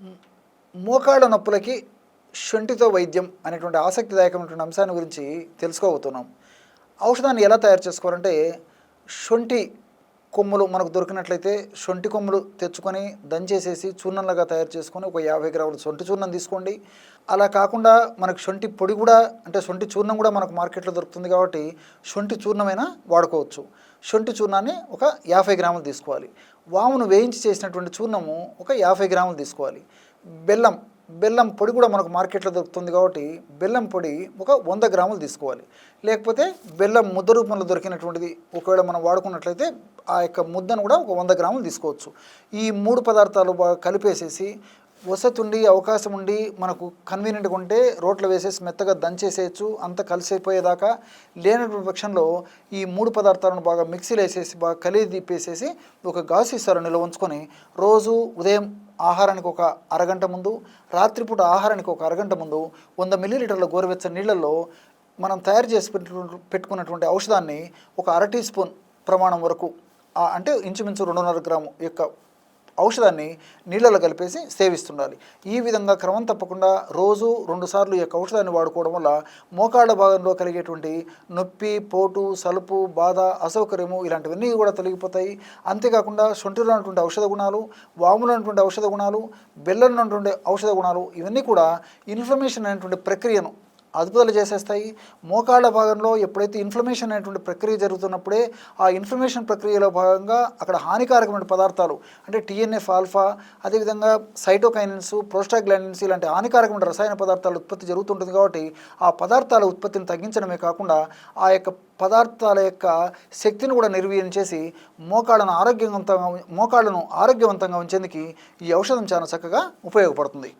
మ్, మోకాళ్ళ నొప్పులకి శొంఠితో వైద్యం అనేటువంటి ఆసక్తిదాయకమైనటువంటి అంశాన్ని గురించి తెలుసుకోబోతున్నాం. ఔషధాన్ని ఎలా తయారు చేసుకోవాలంటే, శొంఠి కొమ్ములు మనకు దొరికినట్లయితే శొంఠి కొమ్ములు తెచ్చుకొని దంచేసేసి చూర్ణంలాగా తయారు చేసుకొని ఒక 50 గ్రాముల శొంఠి చూర్ణం తీసుకోండి. అలా కాకుండా మనకు శొంఠి పొడి కూడా, అంటే శొంఠి చూర్ణం కూడా మనకు మార్కెట్లో దొరుకుతుంది కాబట్టి శొంఠి చూర్ణమైనా వాడుకోవచ్చు. శొంఠి చూర్ణాన్ని ఒక 50 గ్రాములు తీసుకోవాలి. వామును వేయించి చేసినటువంటి చూర్ణము ఒక 50 గ్రాములు తీసుకోవాలి. బెల్లం బెల్లం పొడి కూడా మనకు మార్కెట్లో దొరుకుతుంది కాబట్టి బెల్లం పొడి ఒక 100 గ్రాములు తీసుకోవాలి. లేకపోతే బెల్లం ముద్ద రూపంలో దొరికినటువంటిది ఒకవేళ మనం వాడుకున్నట్లయితే ఆ యొక్క ముద్దను కూడా ఒక 100 గ్రాములు తీసుకోవచ్చు. ఈ 3 పదార్థాలు బాగా కలిపేసేసి, వసతి ఉండి అవకాశం ఉండి మనకు కన్వీనియంట్గా ఉంటే రోట్లో వేసేసి మెత్తగా దంచేసేయచ్చు, అంత కలిసిపోయేదాకా. లేనటువంటి పక్షంలో ఈ 3 పదార్థాలను బాగా మిక్సీలో వేసేసి బాగా కలిగి తిప్పేసేసి ఒక గాజు సీసాలో నిల్వ ఉంచుకొని రోజు ఉదయం ఆహారానికి ఒక అరగంట ముందు, రాత్రిపూట ఆహారానికి ఒక అరగంట ముందు 100 మిల్లీలీటర్ల గోరువెచ్చని నీళ్ళల్లో మనం తయారు చేసి పెట్టుకున్నటువంటి ఔషధాన్ని ఒక అర టీ స్పూన్ ప్రమాణం వరకు, అంటే ఇంచుమించు 2.5 గ్రాము యొక్క ఔషధాన్ని నీళ్ళలో కలిపేసి సేవిస్తుండాలి. ఈ విధంగా క్రమం తప్పకుండా రోజు 2 సార్లు ఈ యొక్క ఔషధాన్ని వాడుకోవడం వల్ల మోకాళ్ళ భాగంలో కలిగేటువంటి నొప్పి, పోటు, సలుపు, బాధ, అసౌకర్యము ఇలాంటివన్నీ కూడా తొలగిపోతాయి. అంతేకాకుండా శొంఠిలో ఉన్నటువంటి ఔషధ గుణాలు, వాములో ఉన్నటువంటి ఔషధ గుణాలు, బెల్లంలో ఉన్నటువంటి ఔషధ గుణాలు ఇవన్నీ కూడా ఇన్ఫ్లమేషన్ అనేటువంటి ప్రక్రియను అదుపుదల చేసేస్తాయి. మోకాళ్ళ భాగంలో ఎప్పుడైతే ఇన్ఫ్లమేషన్ అనేటువంటి ప్రక్రియ జరుగుతున్నప్పుడే ఆ ఇన్ఫ్లమేషన్ ప్రక్రియలో భాగంగా అక్కడ హానికారకమైన పదార్థాలు, అంటే TNF ఆల్ఫా, అదేవిధంగా సైటోకైనిన్స్, ప్రోస్టాగ్లాండిన్స్ ఇలాంటి హానికారకమైన రసాయన పదార్థాల ఉత్పత్తి జరుగుతుంటుంది. కాబట్టి ఆ పదార్థాల ఉత్పత్తిని తగ్గించడమే కాకుండా ఆ యొక్క పదార్థాల యొక్క శక్తిని కూడా నిర్వీర్యం చేసి మోకాళ్ళను ఆరోగ్యవంతంగా ఉంచేందుకు ఈ ఔషధం చాలా చక్కగా ఉపయోగపడుతుంది.